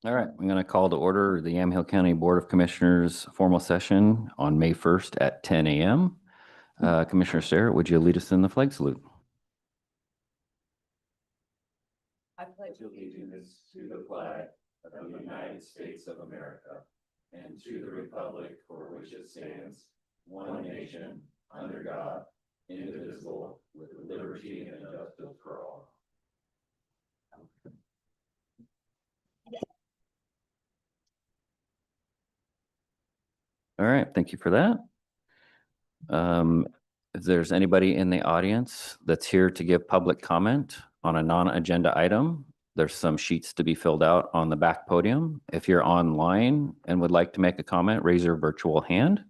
All right, I'm going to call to order the Yamhill County Board of Commissioners formal session on May 1st at 10 a.m. Commissioner Sarah, would you lead us in the flag salute? I pledge allegiance to the flag of the United States of America and to the republic for which it stands, one nation, under God, indivisible, with liberty and justice for all. All right, thank you for that. If there's anybody in the audience that's here to give public comment on a non-agenda item, there's some sheets to be filled out on the back podium. If you're online and would like to make a comment, raise your virtual hand.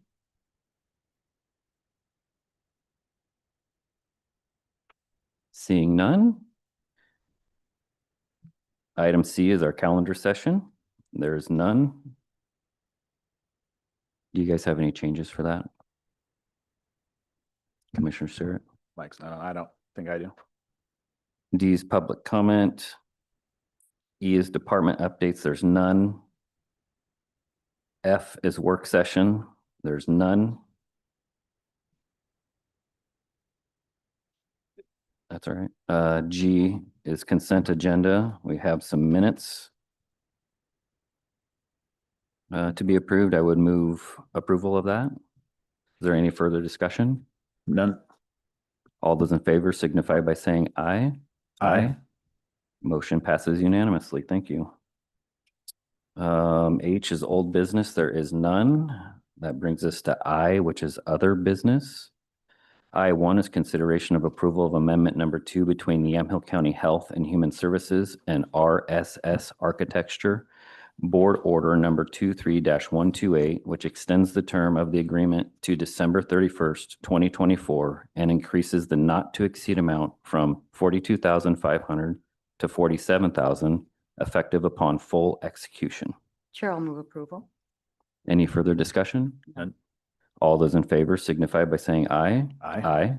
Seeing none. Item C is our calendar session. There's none. Do you guys have any changes for that? Commissioner Stewart? Mike's not on. I don't think I do. D is public comment. E is department updates. There's none. F is work session. There's none. That's all right. G is consent agenda. We have some minutes to be approved. I would move approval of that. Is there any further discussion? None. All those in favor signify by saying aye. Aye. Motion passes unanimously. Thank you. H is old business. There is none. That brings us to I, which is other business. I1 is consideration of approval of amendment number 2 between the Yamhill County Health and Human Services and RSS Architecture Board Order number 23-128, which extends the term of the agreement to December 31st, 2024, and increases the not to exceed amount from $42,500 to $47,000, effective upon full execution. Chair, I'll move approval. Any further discussion? None. All those in favor signify by saying aye. Aye. Aye.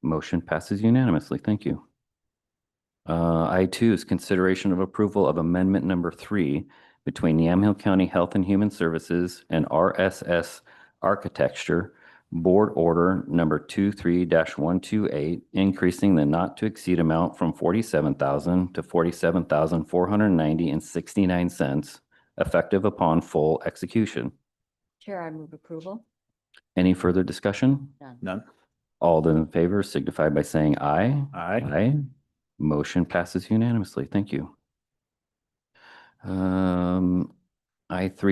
Motion passes unanimously. Thank you. I2 is consideration of approval of amendment number 3 between Yamhill County Health and Human Services and RSS Architecture Board Order number 23-128, increasing the not to exceed amount from $47,000 to $47,490.69, effective upon full execution. Chair, I move approval. Any further discussion? None. None. All those in favor signify by saying aye. Aye. Aye. Motion passes unanimously. Thank you. I3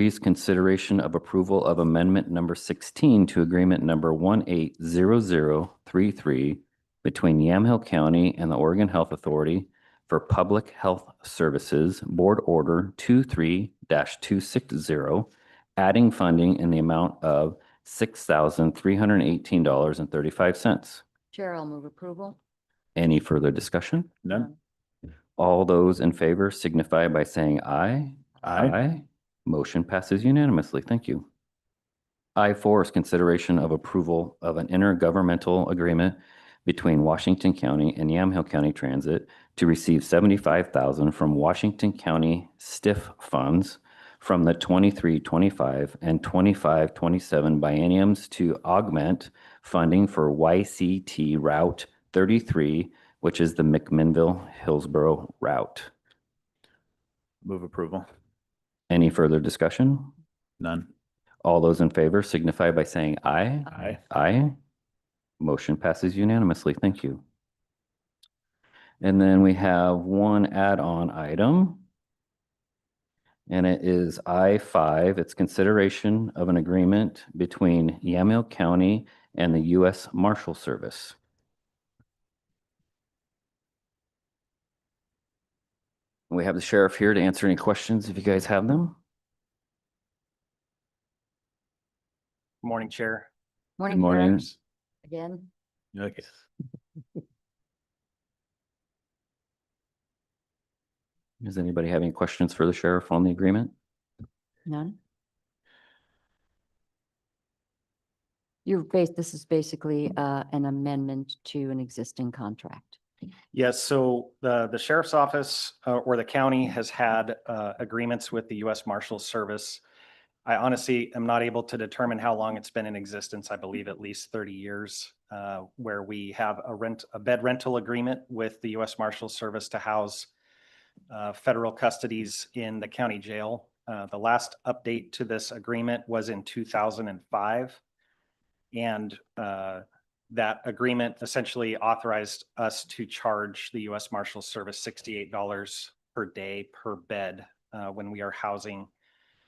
is consideration of approval of amendment number 16 to agreement number 180033 between Yamhill County and the Oregon Health Authority for Public Health Services, Board Order 23-260, adding funding in the amount of $6,318.35. Chair, I'll move approval. Any further discussion? None. All those in favor signify by saying aye. Aye. Motion passes unanimously. Thank you. I4 is consideration of approval of an intergovernmental agreement between Washington County and Yamhill County Transit to receive $75,000 from Washington County STIF funds from the 23-25 and 25-27 bienniums to augment funding for YCT Route 33, which is the McMinnville-Hillsboro route. Move approval. Any further discussion? None. All those in favor signify by saying aye. Aye. Aye. Motion passes unanimously. Thank you. And then we have one add-on item. And it is I5. It's consideration of an agreement between Yamhill County and the U.S. Marshal Service. We have the sheriff here to answer any questions if you guys have them. Morning, Chair. Morning. Good morning. Sheriff. Again, Okay. Does anybody have any questions for the sheriff on the agreement? none. This is basically an amendment to an existing contract. Yes, so the sheriff's office or the county has had agreements with the U.S. Marshals Service. I honestly am not able to determine how long it's been in existence. I believe at least 30 years, where we have a bed rental agreement with the U.S. Marshals Service to house federal custodies in the county jail. The last update to this agreement was in 2005. And that agreement essentially authorized us to charge the U.S. Marshals Service $68 per day per bed when we are housing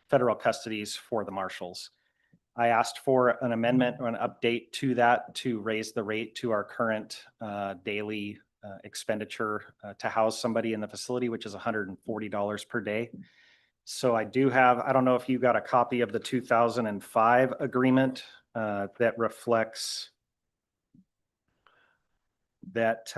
federal custodies for the marshals. I asked for an amendment or an update to that to raise the rate to our current daily expenditure to house somebody in the facility, which is $140 per day. So I don't know if you got a copy of the 2005 agreement that reflects that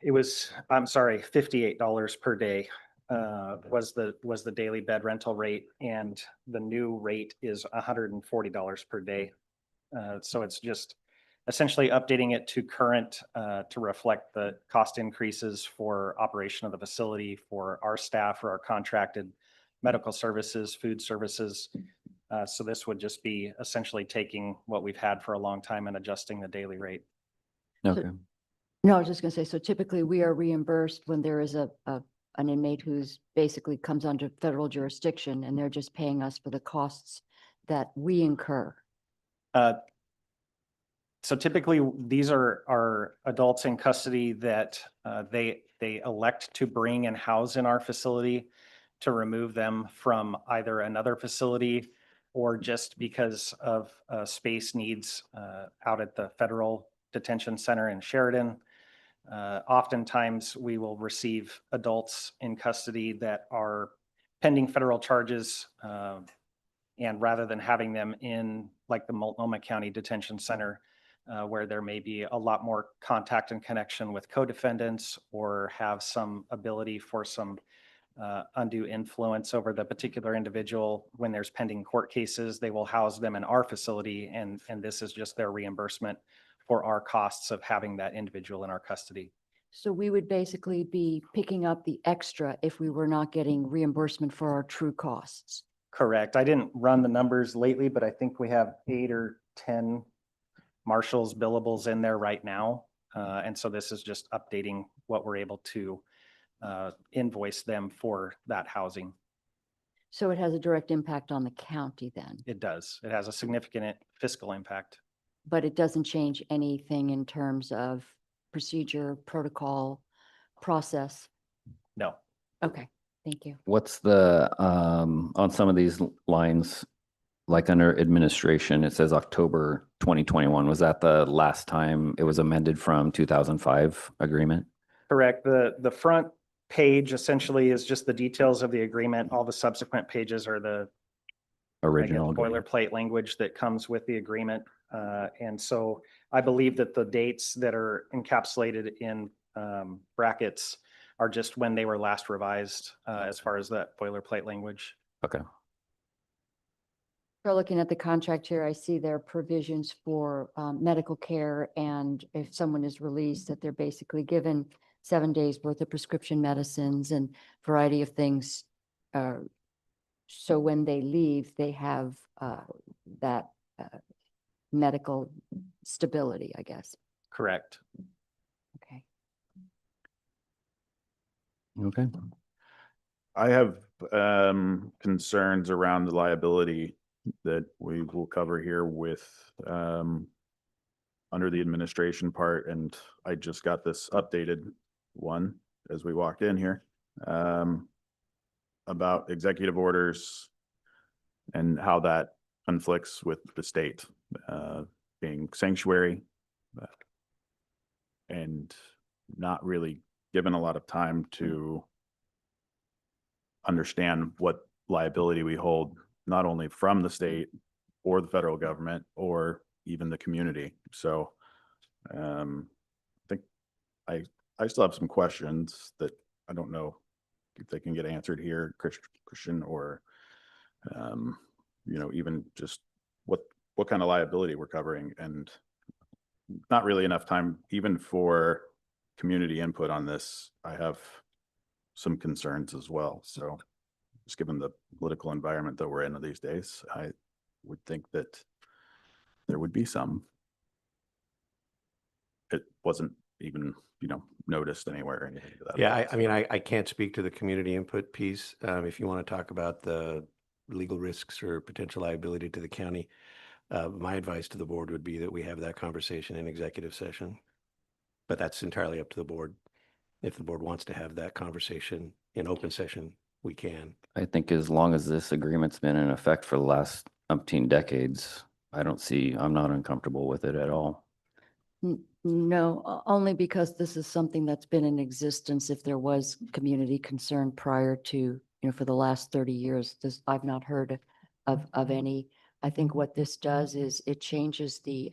it was, I'm sorry, $58 per day was the daily bed rental rate, and the new rate is $140 per day. So it's just essentially updating it to current to reflect the cost increases for operation of the facility, for our staff, for our contracted medical services, food services. So this would just be essentially taking what we've had for a long time and adjusting the daily rate. Okay. No, I was just gonna say, so typically we are reimbursed when there is an inmate who's basically comes under federal jurisdiction and they're just paying us for the costs that we incur. So typically, these are adults in custody that they elect to bring and house in our facility to remove them from either another facility or just because of space needs out at the federal detention center in Sheridan. Oftentimes, we will receive adults in custody that are pending federal charges, and rather than having them in like the Multnomah County Detention Center, where there may be a lot more contact and connection with co-defendants or have some ability for some undue influence over the particular individual. When there's pending court cases, they will house them in our facility, and this is just their reimbursement for our costs of having that individual in our custody. So we would basically be picking up the extra if we were not getting reimbursement for our true costs. Correct. I didn't run the numbers lately, but I think we have 8 or 10 marshals billables in there right now. And so this is just updating what we're able to invoice them for that housing. So it has a direct impact on the county then, It does. It has a significant fiscal impact. but it doesn't change anything in terms of procedure, protocol, process. No. Okay, thank you. What's the, on some of these lines, like under administration, it says October 2021. Was that the last time it was amended from 2005 agreement? Correct. The front page essentially is just the details of the agreement. All the subsequent pages are the Original agreement. boilerplate language that comes with the agreement. And so I believe that the dates that are encapsulated in brackets are just when they were last revised as far as that boilerplate language. Okay. So looking at the contract here, I see there are provisions for medical care, and if someone is released, that they're basically given 7 days worth of prescription medicines and variety of things. So when they leave, they have that medical stability, I guess. Correct. Okay. Okay. I have concerns around the liability that we will cover here with under the administration part, and I just got this updated one as we walked in here about executive orders and how that conflicts with the state being sanctuary and not really given a lot of time to understand what liability we hold, not only from the state or the federal government or even the community. So I think I still have some questions that I don't know if they can get answered here, Christian, or you know, even just what kind of liability we're covering and not really enough time even for community input on this. I have some concerns as well. So just given the political environment that we're in these days, I would think that there would be some. It wasn't even, noticed anywhere or anything to that Yeah, effect. I mean, I can't speak to the community input piece. If you want to talk about the legal risks or potential liability to the county, my advice to the board would be that we have that conversation in executive session. But that's entirely up to the board. If the board wants to have that conversation in open session, we can. I think as long as this agreement's been in effect for the last umpteen decades, I'm not uncomfortable with it at all. No, only because this is something that's been in existence. If there was community concern prior to, for the last 30 years, I've not heard of any. I think what this does is it changes the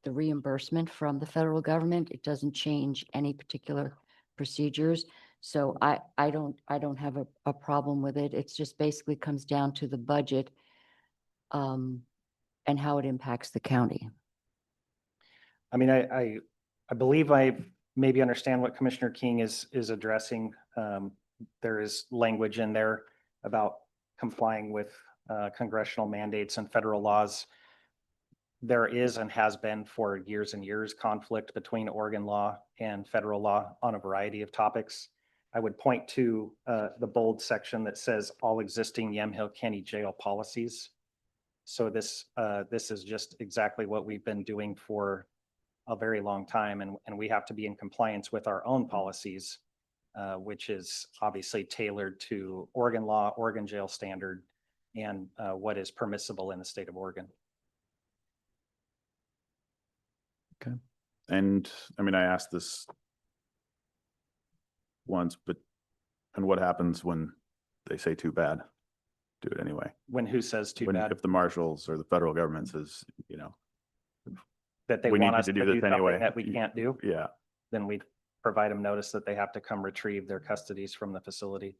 reimbursement from the federal government. It doesn't change any particular procedures. So I don't have a problem with it. It's just basically comes down to the budget and how it impacts the county. I mean, I believe I maybe understand what Commissioner King is addressing. There is language in there about complying with congressional mandates and federal laws. There is and has been for years and years conflict between Oregon law and federal law on a variety of topics. I would point to the bold section that says all existing Yamhill County jail policies. So this is just exactly what we've been doing for a very long time, and we have to be in compliance with our own policies, which is obviously tailored to Oregon law, Oregon jail standard, and what is permissible in the state of Oregon. And I mean, I asked this once, and what happens when they say too bad? Do it anyway. When who says too When, bad? if the marshals or the federal government says, That they we need want you us to to do do this something anyway. that we can't do, yeah, then we provide them notice that they have to come retrieve their custodies from the facility.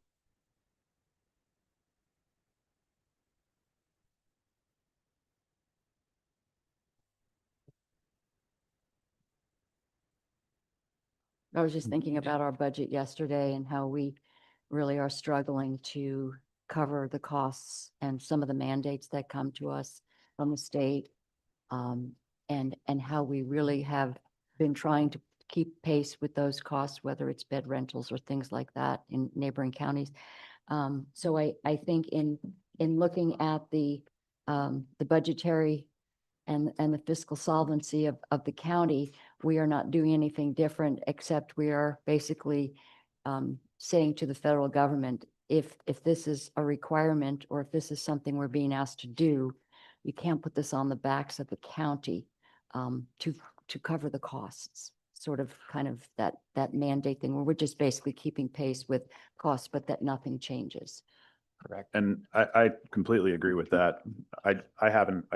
I was just thinking about our budget yesterday and how we really are struggling to cover the costs and some of the mandates that come to us from the state. And how we really have been trying to keep pace with those costs, whether it's bed rentals or things like that in neighboring counties. So I think in looking at the budgetary and the fiscal solvency of the county, we are not doing anything different, except we are basically saying to the federal government, if this is a requirement or if this is something we're being asked to do, you can't put this on the backs of the county to cover the costs. Sort of kind of that mandate thing where we're just basically keeping pace with costs, but that nothing changes. Correct. and I completely agree with that. I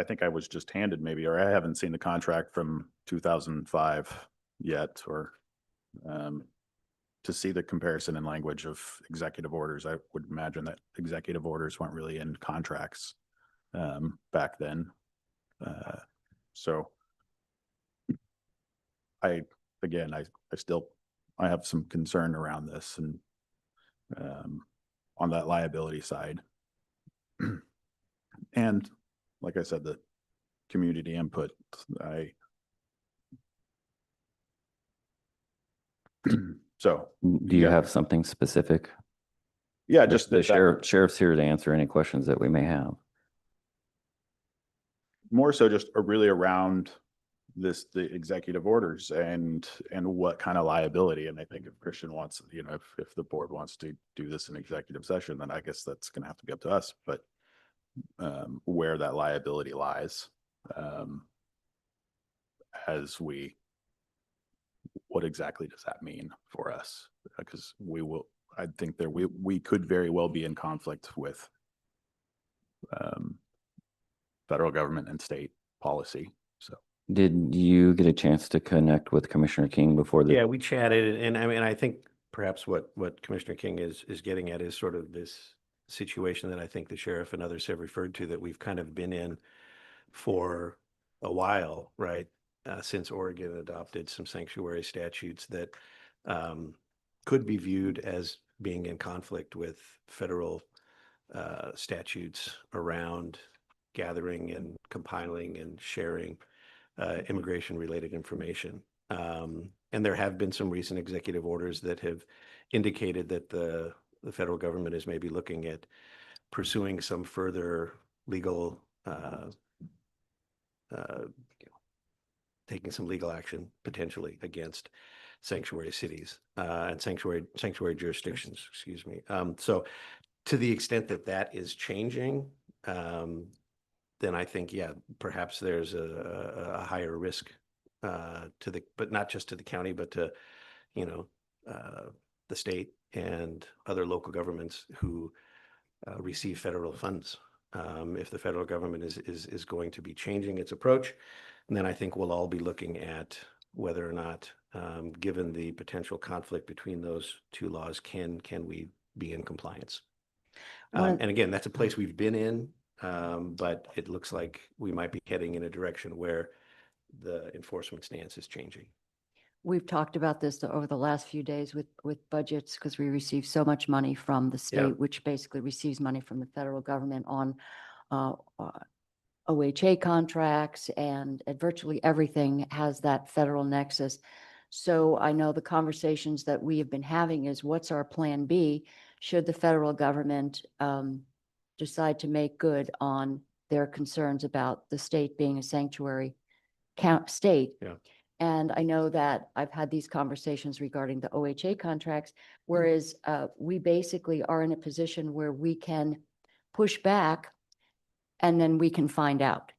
think I was just handed maybe, or I haven't seen the contract from 2005 yet, or to see the comparison in language of executive orders. I would imagine that executive orders weren't really in contracts back then. So I have some concern around this and on that liability side. And like I said, the community input, so Do you have something specific? yeah, just The that sheriff's here to answer any questions that we may have. more so just really around the executive orders and what kind of liability. And I think if Christian wants, if the board wants to do this in executive session, then I guess that's going to have to be up to us, but where that liability lies, what exactly does that mean for us? Because I think we could very well be in conflict with federal government and state policy. So Did you get a chance to connect with Commissioner King before the? Yeah, we chatted, and I mean, I think perhaps what Commissioner King is getting at is sort of this situation that I think the sheriff and others have referred to, that we've kind of been in for a while, right? Since Oregon adopted some sanctuary statutes that could be viewed as being in conflict with federal statutes around gathering and compiling and sharing immigration-related information. And there have been some recent executive orders that have indicated that the federal government is maybe looking at pursuing some further legal, taking some legal action potentially against sanctuary cities and sanctuary jurisdictions, excuse me. So to the extent that that is changing, then I think, yeah, perhaps there's a higher risk to the, but not just to the county, but to, you know, the state and other local governments who receive federal funds. If the federal government is going to be changing its approach, and then I think we'll all be looking at whether or not, given the potential conflict between those two laws, can we be in compliance? And again, that's a place we've been in, but it looks like we might be heading in a direction where the enforcement stance is changing. We've talked about this over the last few days with budgets, because we receive so much money from the Yeah. state, which basically receives money from the federal government on OHA contracts, and virtually everything has that federal nexus. So I know the conversations that we have been having is, what's our plan B should the federal government decide to make good on their concerns about the state being a sanctuary state? Yeah. And I know that I've had these conversations regarding the OHA contracts, whereas we basically are in a position where we can push back and then we can find out.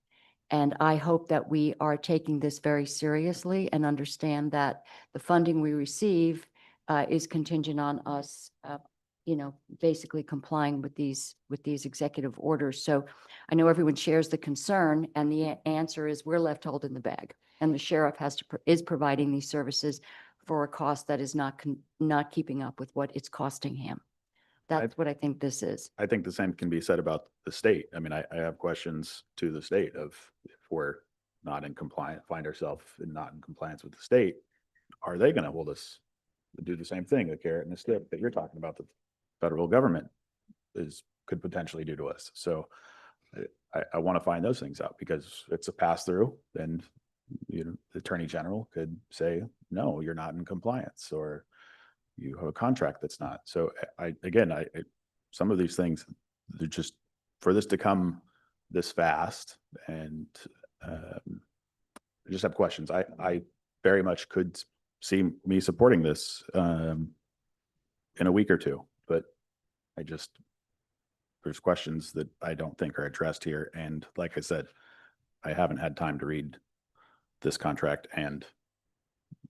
And I hope that we are taking this very seriously and understand that the funding we receive is contingent on us, you know, basically complying with these executive orders. So I know everyone shares the concern, and the answer is we're left holding the bag. And the sheriff is providing these services for a cost that is not keeping up with what it's costing him. That's what I think this is. I think the same can be said about the state. I mean, I have questions to the state of, if we're not in compliance, find ourselves not in compliance with the state, are they going to hold us to do the same thing, the carrot and the stick that you're talking about, the federal government could potentially do to us? So I want to find those things out, because it's a pass through, and the attorney general could say, no, you're not in compliance, or you have a contract that's not. So again, some of these things, they're just, for this to come this fast, and I just have questions. I very much could see me supporting this in a week or two, but there's questions that I don't think are addressed here. And like I said, I haven't had time to read this contract and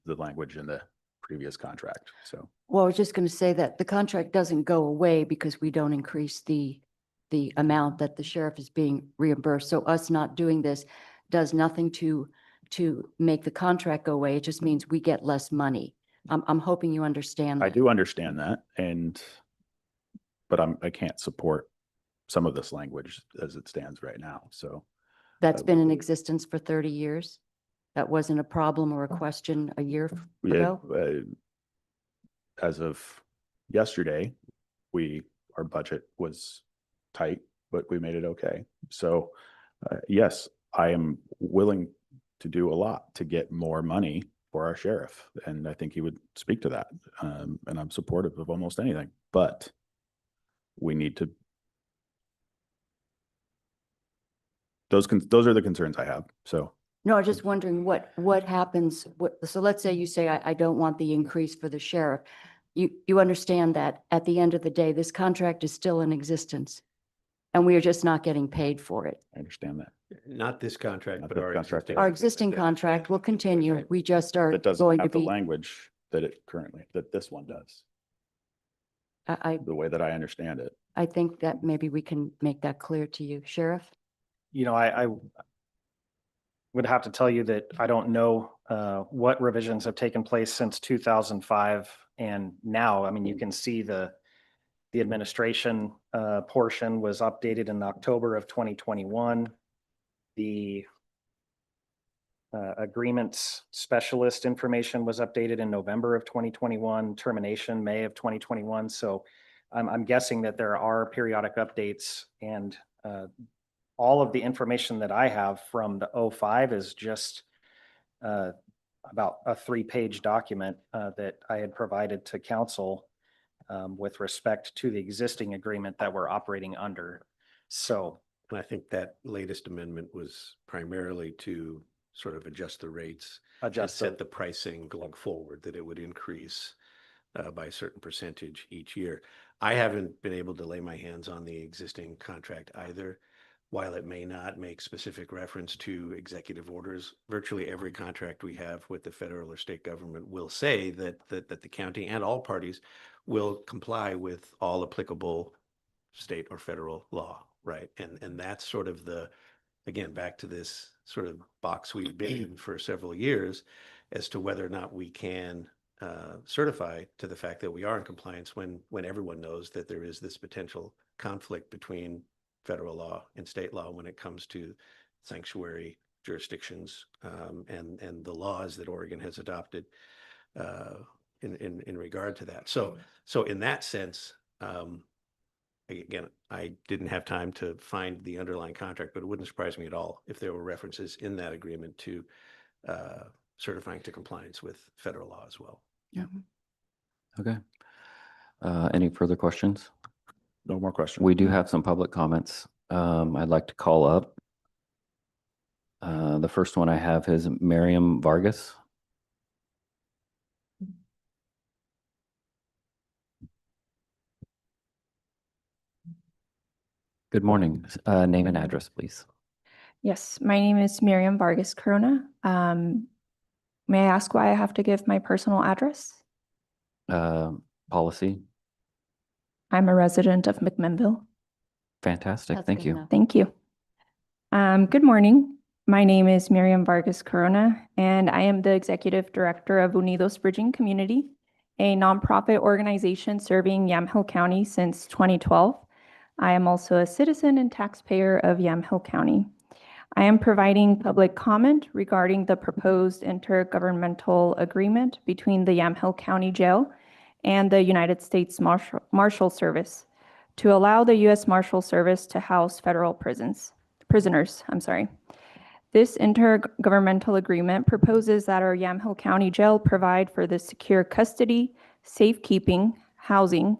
the language in the previous contract. So, Well, I was just going to say that the contract doesn't go away because we don't increase the amount that the sheriff is being reimbursed. So us not doing this does nothing to make the contract go away. It just means we get less money. I'm hoping you understand I that. do understand that, but I can't support some of this language as it stands right now. So That's been in existence for 30 years. That wasn't a problem or a question a year ago. As of yesterday, our budget was tight, but we made it okay. So yes, I am willing to do a lot to get more money for our sheriff, and I think he would speak to that. And I'm supportive of almost anything, but we need to. Those are the concerns I have. So. No, I'm just wondering what happens. So let's say you say, I don't want the increase for the sheriff. You understand that at the end of the day, this contract is still in existence, and we are just not getting paid for it. I understand that. Not this contract, Not but the our contract. existing. Our existing contract will continue. We just are That doesn't going to have the be, language that this one does, I the way that I understand it. think that maybe we can make that clear to you, Sheriff. You know, I would have to tell you that I don't know what revisions have taken place since 2005 and now. I mean, you can see the administration portion was updated in October of 2021. The Agreements specialist information was updated in November of 2021, termination May of 2021. So I'm guessing that there are periodic updates, and all of the information that I have from the 05 is just about a 3-page document that I had provided to council with respect to the existing agreement that we're operating under. So And I think that latest amendment was primarily to sort of adjust the rates and adjust set the pricing going forward, that it would increase by a certain percentage each year. I haven't been able to lay my hands on the existing contract either. While it may not make specific reference to executive orders, virtually every contract we have with the federal or state government will say that the county and all parties will comply with all applicable state or federal law, right? And that's sort of again, back to this sort of box we've been in for several years as to whether or not we can certify to the fact that we are in compliance when everyone knows that there is this potential conflict between federal law and state law when it comes to sanctuary jurisdictions and the laws that Oregon has adopted in regard to that. So in that sense, again, I didn't have time to find the underlying contract, but it wouldn't surprise me at all if there were references in that agreement to certifying to compliance with federal law as well. Okay. Any further questions? No more questions. We do have some public comments. I'd like to call up. The first one I have is Miriam Vargas. Good morning. Name and address, please. Yes, my name is Miriam Vargas Corona. May I ask why I have to give my personal address? Policy. I'm a resident of McMinnville. Fantastic. That's Thank good you. enough. Thank you. Good morning. My name is Miriam Vargas Corona, and I am the Executive Director of Unidos Bridging Community, a nonprofit organization serving Yamhill County since 2012. I am also a citizen and taxpayer of Yamhill County. I am providing public comment regarding the proposed intergovernmental agreement between the Yamhill County Jail and the United States Marshal Service to allow the U.S. Marshal Service to house federal prisoners. This intergovernmental agreement proposes that our Yamhill County Jail provide for the secure custody, safekeeping, housing,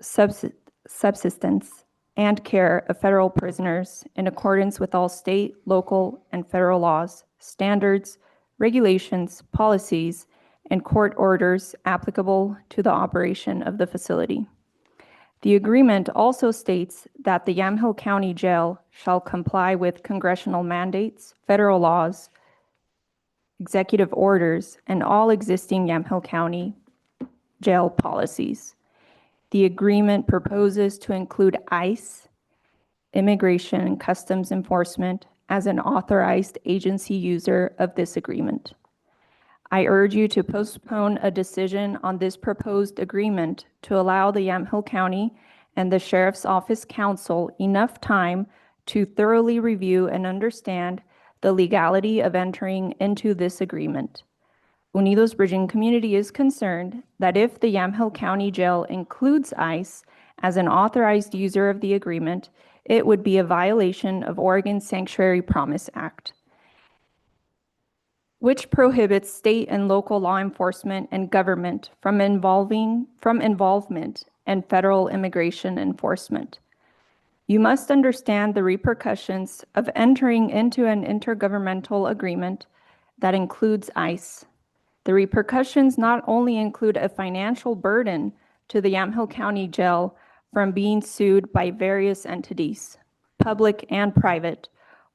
subsistence, and care of federal prisoners in accordance with all state, local, and federal laws, standards, regulations, policies, and court orders applicable to the operation of the facility. The agreement also states that the Yamhill County Jail shall comply with congressional mandates, federal laws, executive orders, and all existing Yamhill County jail policies. The agreement proposes to include ICE, Immigration and Customs Enforcement, as an authorized agency user of this agreement. I urge you to postpone a decision on this proposed agreement to allow the Yamhill County and the Sheriff's Office Council enough time to thoroughly review and understand the legality of entering into this agreement. Unidos Bridging Community is concerned that if the Yamhill County Jail includes ICE as an authorized user of the agreement, it would be a violation of Oregon's Sanctuary Promise Act, which prohibits state and local law enforcement and government from involvement in federal immigration enforcement. You must understand the repercussions of entering into an intergovernmental agreement that includes ICE. The repercussions not only include a financial burden to the Yamhill County Jail from being sued by various entities, public and private,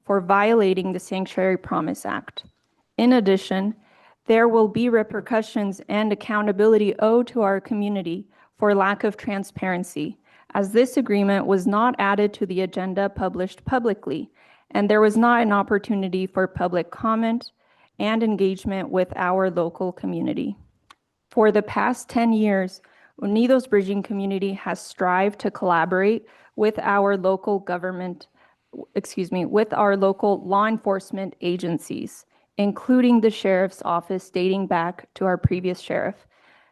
for violating the Sanctuary Promise Act. In addition, there will be repercussions and accountability owed to our community for lack of transparency, as this agreement was not added to the agenda published publicly, and there was not an opportunity for public comment and engagement with our local community. For the past 10 years, Unidos Bridging Community has strived to collaborate with our local law enforcement agencies including the sheriff's office dating back to our previous sheriff,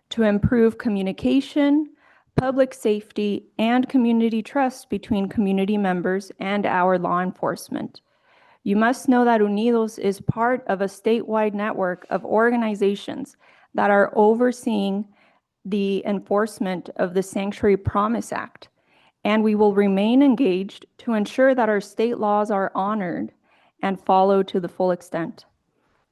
to improve communication, public safety, and community trust between community members and our law enforcement. You must know that Unidos is part of a statewide network of organizations that are overseeing the enforcement of the Sanctuary Promise Act, and we will remain engaged to ensure that our state laws are honored and followed to the full extent.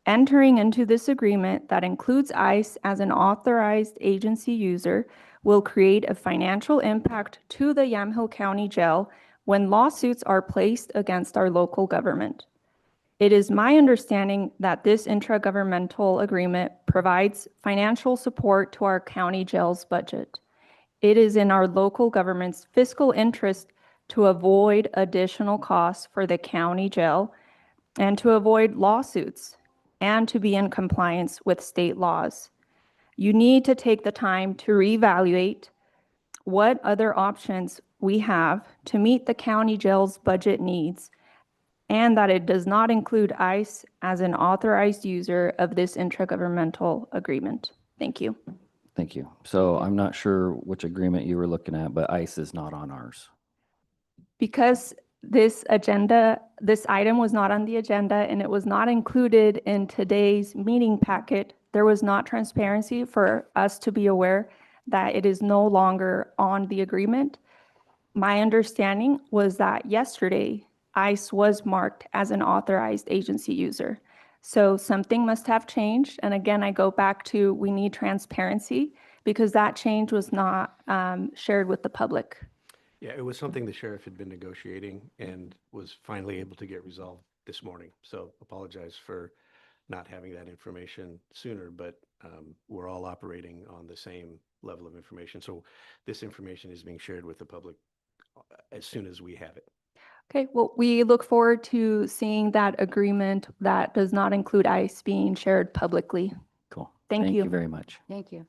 Entering into this agreement that includes ICE as an authorized agency user will create a financial impact to the Yamhill County Jail when lawsuits are placed against our local government. It is my understanding that this intragovernmental agreement provides financial support to our county jail's budget. It is in our local government's fiscal interest to avoid additional costs for the county jail and to avoid lawsuits and to be in compliance with state laws. You need to take the time to reevaluate what other options we have to meet the county jail's budget needs, and that it does not include ICE as an authorized user of this intragovernmental agreement. Thank you. Thank you. So I'm not sure which agreement you were looking at, but ICE is not on ours. Because this item was not on the agenda and it was not included in today's meeting packet, there was not transparency for us to be aware that it is no longer on the agreement. My understanding was that yesterday, ICE was marked as an authorized agency user. So something must have changed. And again, I go back to we need transparency because that change was not shared with the public. Yeah, it was something the sheriff had been negotiating and was finally able to get resolved this morning. So apologize for not having that information sooner, but we're all operating on the same level of information. So this information is being shared with the public as soon as we have it. Okay, well, we look forward to seeing that agreement that does not include ICE being shared publicly. Cool. Thank you. Thank you very much. Thank you.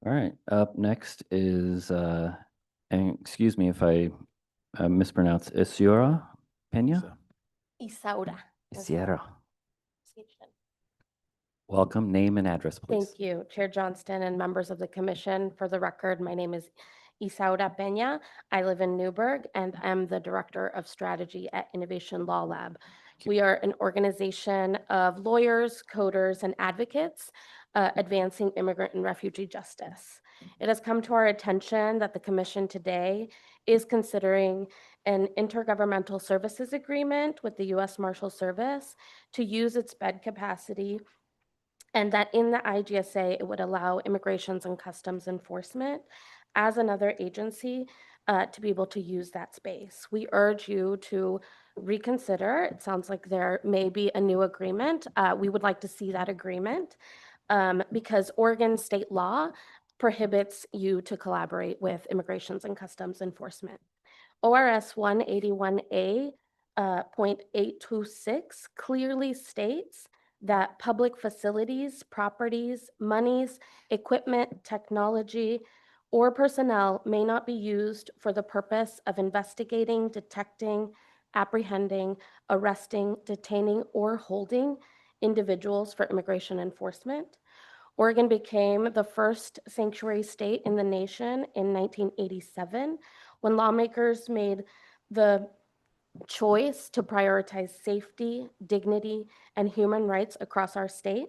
All right, up next is, and excuse me if I mispronounce, Isiora Pena? So, Isaura. Sierra. Welcome, name and address, please. Thank you, Chair Johnston and members of the commission. For the record, my name is Isaura Peña. I live in Newburgh and I'm the Director of Strategy at Innovation Law Lab. We are an organization of lawyers, coders, and advocates advancing immigrant and refugee justice. It has come to our attention that the commission today is considering an intergovernmental services agreement with the U.S. Marshal Service to use its bed capacity, and that in the IGSA, it would allow Immigrations and Customs Enforcement as another agency to be able to use that space. We urge you to reconsider. It sounds like there may be a new agreement. We would like to see that agreement because Oregon state law prohibits you to collaborate with Immigrations and Customs Enforcement. ORS 181A .826 clearly states that public facilities, properties, monies, equipment, technology, or personnel may not be used for the purpose of investigating, detecting, apprehending, arresting, detaining, or holding individuals for immigration enforcement. Oregon became the first sanctuary state in the nation in 1987 when lawmakers made the choice to prioritize safety, dignity, and human rights across our state.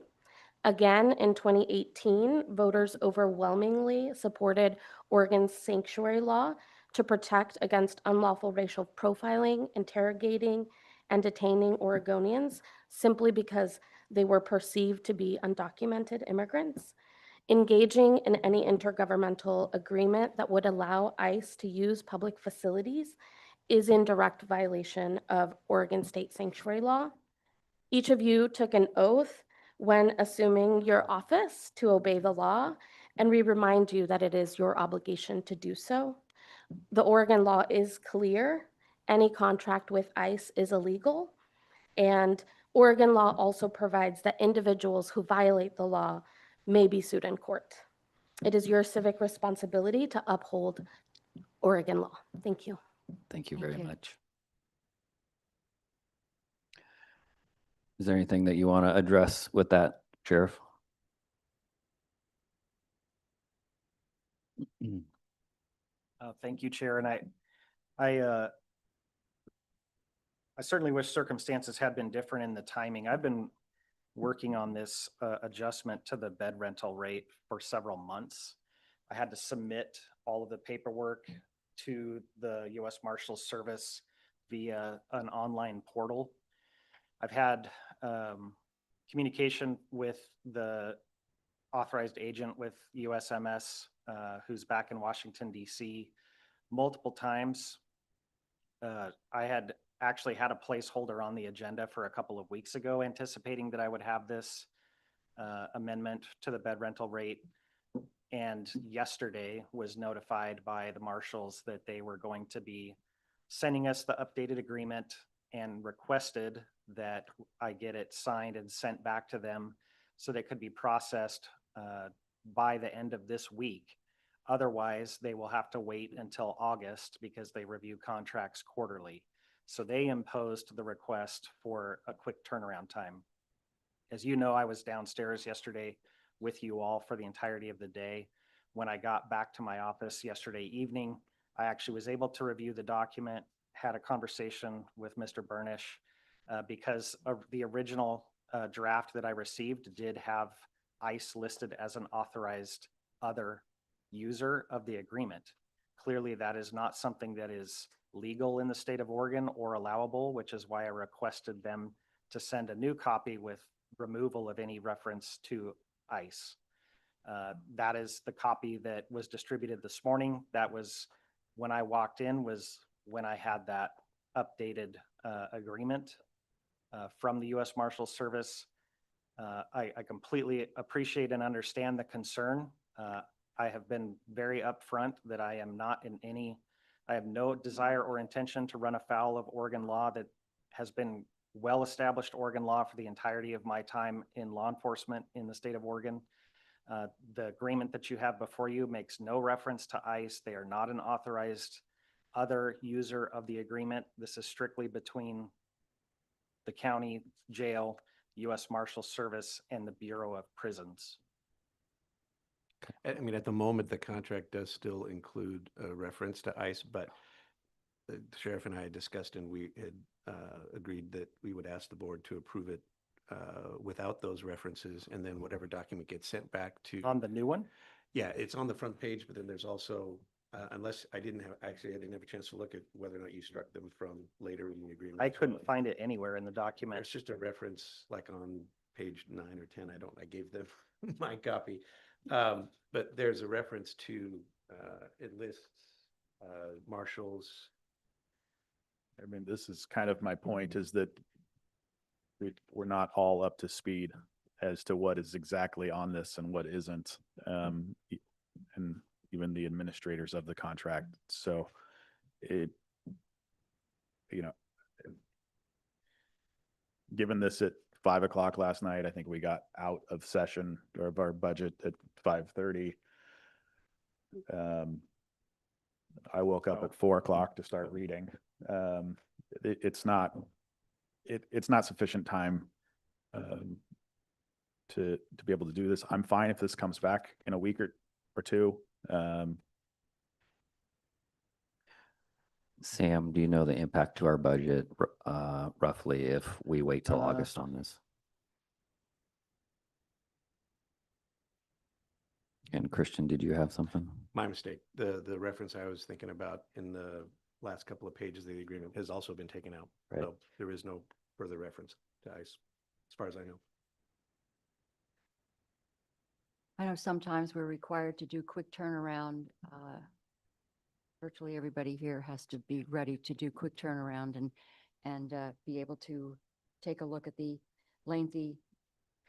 Again, in 2018, voters overwhelmingly supported Oregon's sanctuary law to protect against unlawful racial profiling, interrogating, and detaining Oregonians simply because they were perceived to be undocumented immigrants. Engaging in any intergovernmental agreement that would allow ICE to use public facilities is in direct violation of Oregon state sanctuary law. Each of you took an oath when assuming your office to obey the law, and we remind you that it is your obligation to do so. The Oregon law is clear. Any contract with ICE is illegal, and Oregon law also provides that individuals who violate the law may be sued in court. It is your civic responsibility to uphold Oregon law. Thank you. Thank you Thank very you. much. Is there anything that you want to address with that, Sheriff? Thank you, Chair, and I certainly wish circumstances had been different in the timing. I've been working on this adjustment to the bed rental rate for several months. I had to submit all of the paperwork to the U.S. Marshals Service via an online portal. I've had communication with the authorized agent with USMS, who's back in Washington, D.C. multiple times. I had actually had a placeholder on the agenda for a couple of weeks ago, anticipating that I would have this amendment to the bed rental rate. And yesterday was notified by the marshals that they were going to be sending us the updated agreement and requested that I get it signed and sent back to them so that it could be processed by the end of this week. Otherwise, they will have to wait until August because they review contracts quarterly. So they imposed the request for a quick turnaround time. As you know, I was downstairs yesterday with you all for the entirety of the day. When I got back to my office yesterday evening, I actually was able to review the document, had a conversation with Mr. Burnish because of the original draft that I received did have ICE listed as an authorized other user of the agreement. Clearly, that is not something that is legal in the state of Oregon or allowable, which is why I requested them to send a new copy with removal of any reference to ICE. That is the copy that was distributed this morning. That was when I walked in, was when I had that updated agreement from the U.S. Marshals Service. I completely appreciate and understand the concern. I have been very upfront that I am not in any, I have no desire or intention to run afoul of Oregon law that has been well-established Oregon law for the entirety of my time in law enforcement in the state of Oregon. The agreement that you have before you makes no reference to ICE. They are not an authorized other user of the agreement. This is strictly between the county jail, U.S. Marshals Service, and the Bureau of Prisons. I mean, at the moment, the contract does still include a reference to ICE, but the sheriff and I had discussed and we had agreed that we would ask the board to approve it without those references, and then whatever document gets sent back to. On the new one? Yeah, it's on the front page, but then there's also, unless I didn't have a chance to look at whether or not you struck them from later in the agreement. I couldn't find it anywhere in the document. It's just a reference like on page 9 or 10. I gave them my copy. But there's a reference to, it lists marshals. I mean, this is kind of my point, is that we're not all up to speed as to what is exactly on this and what isn't. And even the administrators of the contract. So given this at 5 o'clock last night, I think we got out of session or of our budget at 5:30. I woke up at 4 o'clock to start reading. It's not sufficient time to be able to do this. I'm fine if this comes back in a week or two. Sam, do you know the impact to our budget roughly if we wait till August on this? And Christian, did you have something? My mistake. The reference I was thinking about in the last couple of pages of the agreement has also been taken out. Right. So there is no further reference to ICE, as far as I know. I know sometimes we're required to do quick turnaround. Virtually everybody here has to be ready to do quick turnaround and be able to take a look at the lengthy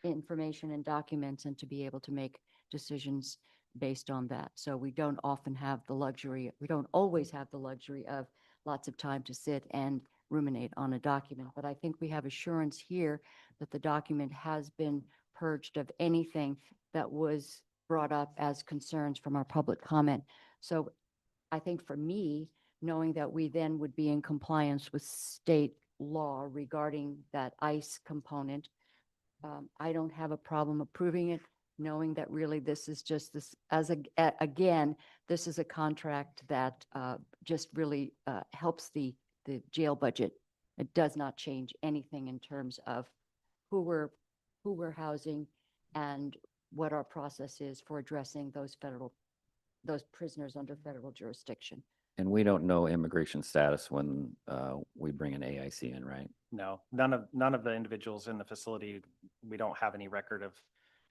information and documents and to be able to make decisions based on that. So we don't often have the luxury, we don't always have the luxury of lots of time to sit and ruminate on a document. But I think we have assurance here that the document has been purged of anything that was brought up as concerns from our public comment. So I think for me, knowing that we then would be in compliance with state law regarding that ICE component. I don't have a problem approving it, knowing that really this is just this, again, this is a contract that just really helps the jail budget. It does not change anything in terms of who we're housing and what our process is for addressing those prisoners under federal jurisdiction. And we don't know immigration status when we bring an AIC in, right? No, none of the individuals in the facility, we don't have any record of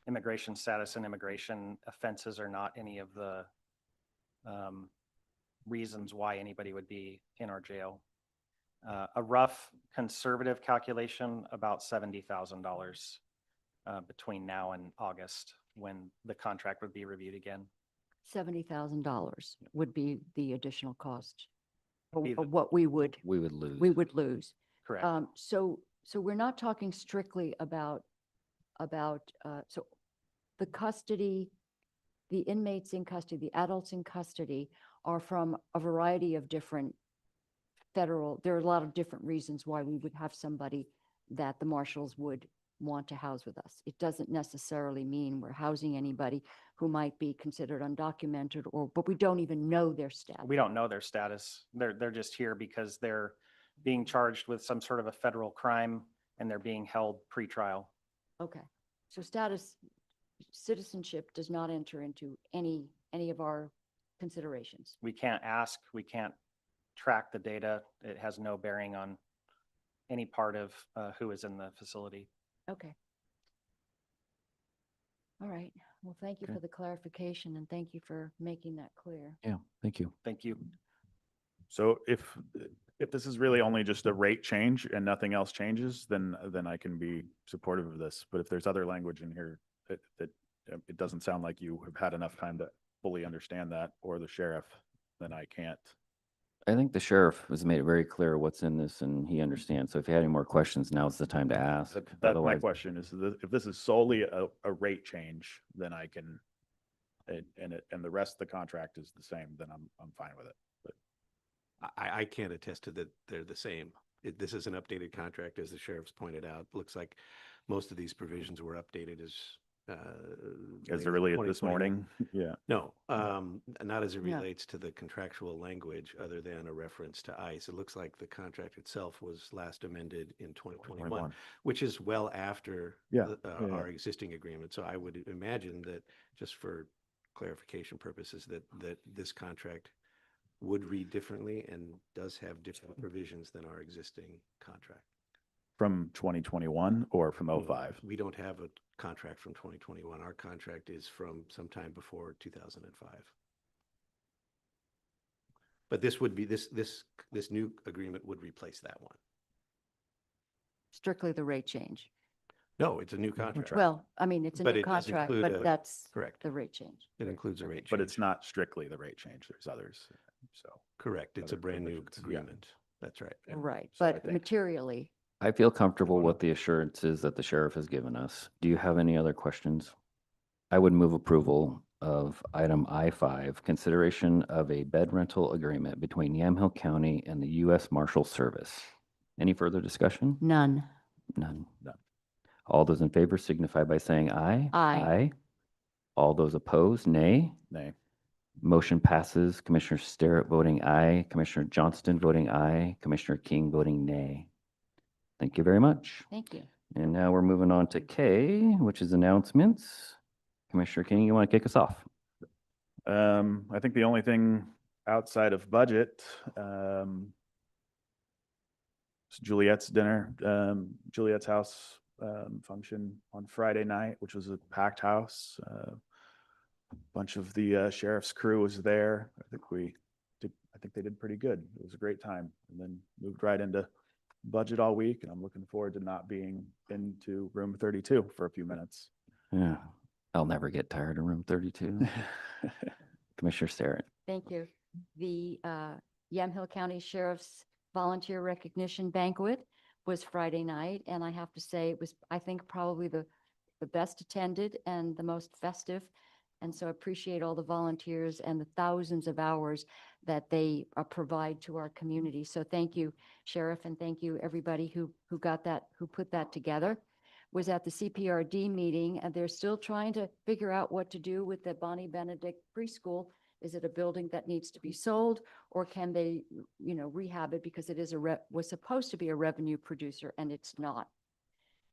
immigration status, and immigration offenses are not any of the reasons why anybody would be in our jail. A rough conservative calculation, about $70,000 between now and August, when the contract would be reviewed again. $70,000 would be the additional cost, or Be the- what we would lose. Correct. So we're not talking strictly about, so the custody, the inmates in custody, the adults in custody are from a variety of different there are a lot of different reasons why we would have somebody that the marshals would want to house with us. It doesn't necessarily mean we're housing anybody who might be considered undocumented but we don't even know their status. We don't know their status. They're just here because they're being charged with some sort of a federal crime and they're being held pre-trial. Okay, so citizenship does not enter into any of our considerations. We can't ask, we can't track the data. It has no bearing on any part of who is in the facility. Okay. All right. Well, thank you Okay. for the clarification and thank you for making that clear. Yeah, thank you. Thank you. So if this is really only just a rate change and nothing else changes, then I can be supportive of this. But if there's other language in here that it doesn't sound like you have had enough time to fully understand that, or the sheriff, then I can't. I think the sheriff has made it very clear what's in this and he understands. So if you had any more questions, now's the time to ask. That's my Otherwise, question is, if this is solely a rate change, then I can, and the rest of the contract is the same, then I'm fine with it. But I can't attest to that they're the same. This is an updated contract, as the sheriff's pointed out. Looks like most of these provisions were updated as late early as 2021. this morning, yeah. No, not as it Yeah. relates to the contractual language, other than a reference to ICE. It looks like the contract itself was last amended in 2021, which is well after Yeah, our existing agreement. So I would imagine that, just for clarification purposes, that this contract would read differently and does have different provisions than our existing contract. From 2021 or from 05? We don't have a contract from 2021. Our contract is from sometime before 2005. But this would be, this new agreement would replace that one. Strictly the rate change. No, it's a new contract. Well, I mean, it's a But new it does contract, include but a- that's Correct. the rate change. It includes a rate change. But it's not strictly the rate change. There's others, so. Correct. It's a other brand new provisions, yeah. agreement. That's right. Right, so I but think- materially, I feel comfortable with the assurances that the sheriff has given us. Do you have any other questions? I would move approval of item I5, consideration of a bed rental agreement between Yamhill County and the U.S. Marshal Service. Any further discussion? none. None. None. All those in favor signify by saying aye. Aye. All those opposed, nay. Nay. Motion passes. Commissioner Starrett voting aye, Commissioner Johnston voting aye, Commissioner King voting nay. Thank you very much. Thank you. And now we're moving on to K, which is announcements. Commissioner King, you want to kick us off? I think the only thing outside of budget, is Juliet's dinner, Juliet's house, function on Friday night, which was a packed house. Bunch of the sheriff's crew was there. I think they did pretty good. It was a great time, and then moved right into budget all week, and I'm looking forward to not being into room 32 for a few minutes. Yeah, I'll never get tired of room 32. Commissioner Starrett. Thank you. The Yamhill County Sheriff's Volunteer Recognition Banquet was Friday night, and I have to say it was, I think, probably the best attended and the most festive. And so I appreciate all the volunteers and the thousands of hours that they provide to our community. So thank you, Sheriff, and thank you, everybody who got that, who put that together. Was at the CPRD meeting, and they're still trying to figure out what to do with the Bonnie Benedict preschool. Is it a building that needs to be sold, or can they, rehab it, because it is was supposed to be a revenue producer and it's not.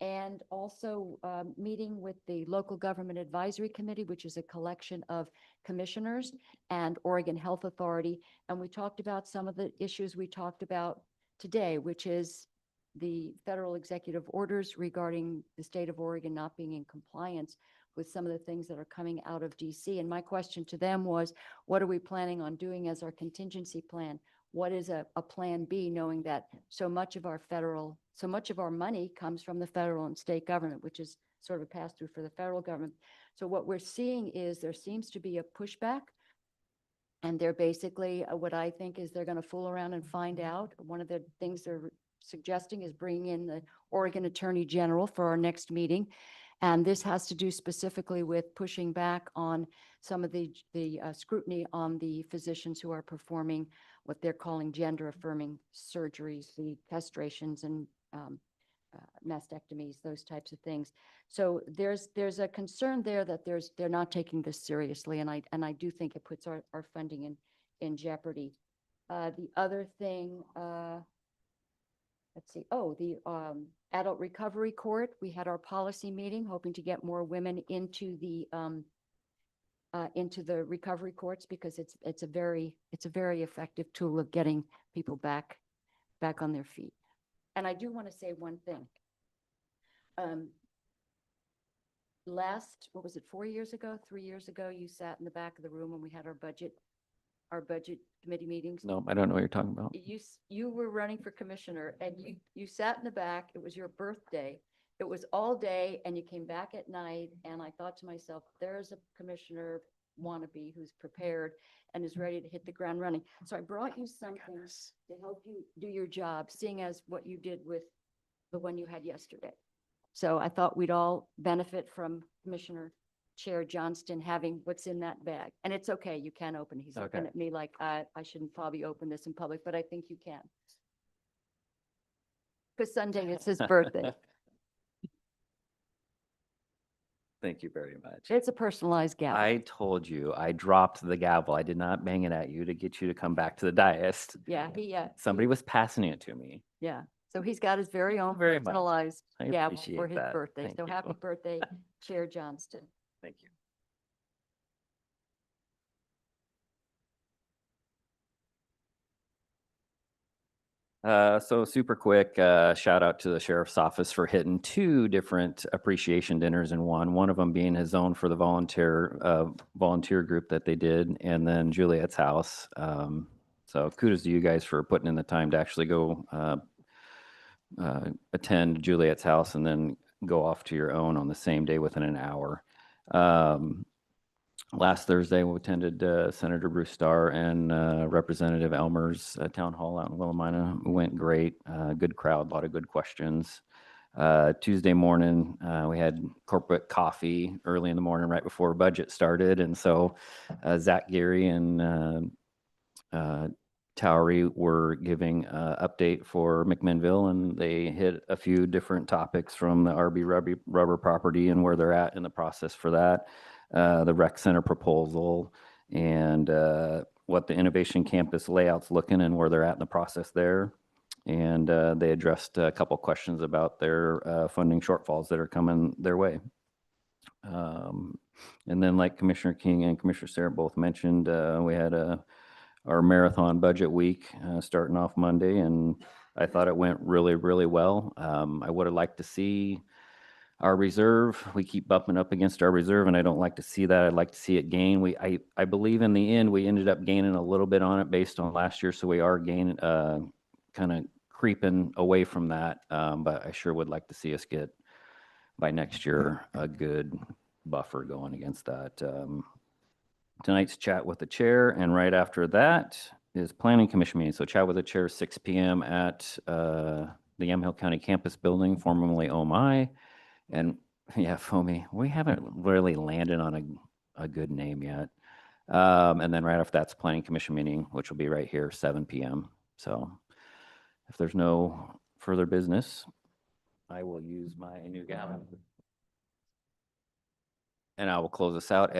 And also meeting with the Local Government Advisory Committee, which is a collection of commissioners, and Oregon Health Authority. And we talked about some of the issues we talked about today, which is the federal executive orders regarding the state of Oregon not being in compliance with some of the things that are coming out of DC. And my question to them was, what are we planning on doing as our contingency plan? What is a plan B, knowing that so much of our money comes from the federal and state government, which is sort of a pass through for the federal government. So what we're seeing is there seems to be a pushback. And they're basically, what I think is they're going to fool around and find out. One of the things they're suggesting is bringing in the Oregon Attorney General for our next meeting. And this has to do specifically with pushing back on some of the scrutiny on the physicians who are performing what they're calling gender affirming surgeries, the castrations and mastectomies, those types of things. So there's a concern there that they're not taking this seriously, and I do think it puts our funding in jeopardy. The other thing, let's see, the Adult Recovery Court, we had our policy meeting, hoping to get more women into the recovery courts, because it's a very effective tool of getting people back on their feet. And I do want to say one thing. What was it, 3 years ago, you sat in the back of the room when we had our budget committee meetings. No, I don't know what you're talking about. You were running for commissioner, and you sat in the back. It was your birthday. It was all day, and you came back at night, and I thought to myself, there's a commissioner wannabe who's prepared and is ready to hit the ground running. So I brought you something to help you do your job, seeing as what you did with the one you had yesterday. So I thought we'd all benefit from Commissioner Chair Johnston having what's in that bag. And it's okay, you can open it. He's looking at me like I shouldn't probably open this in public, but I think you can. Because Sunday is his birthday. Thank you very much. It's a personalized gavel. I told you, I dropped the gavel. I did not bang it at you to get you to come back to the dais. Yeah, Somebody was passing it to me. yeah. So he's got his very own Very much. personalized I gavel for appreciate his that. birthday. Thank So you. happy birthday, Chair Johnston. Thank you. So super quick, shout out to the sheriff's office for hitting 2 different appreciation dinners in one of them being his own for the volunteer group that they did, and then Juliet's house. So kudos to you guys for putting in the time to actually go attend Juliet's house and then go off to your own on the same day within an hour. Last Thursday, we attended Senator Bruce Starr and Representative Elmer's town hall out in Willamina. It went great. Good crowd, a lot of good questions. Tuesday morning, we had corporate coffee early in the morning right before budget started. And so Zach Geary and Towery were giving an update for McMinnville, and they hit a few different topics from the RB rubber property and where they're at in the process for that. The rec center proposal, and what the innovation campus layout's looking and where they're at in the process there. And they addressed a couple questions about their funding shortfalls that are coming their way. And then, like Commissioner King and Commissioner Sarah both mentioned, we had our marathon budget week starting off Monday, and I thought it went really, really well. I would have liked to see our reserve. We keep bumping up against our reserve, and I don't like to see that. I'd like to see it gain. I believe in the end, we ended up gaining a little bit on it based on last year, so we are gaining, kind of creeping away from that. But I sure would like to see us get, by next year, a good buffer going against that. Tonight's chat with the chair, and right after that is planning commission meeting. So chat with the chair, 6 p.m. at the Yamhill County Campus Building, formerly OMI. And yeah, FOMI, we haven't really landed on a good name yet. And then right after that's planning commission meeting, which will be right here, 7 PM. So if there's no further business, I will use my new gavel. And I will close this out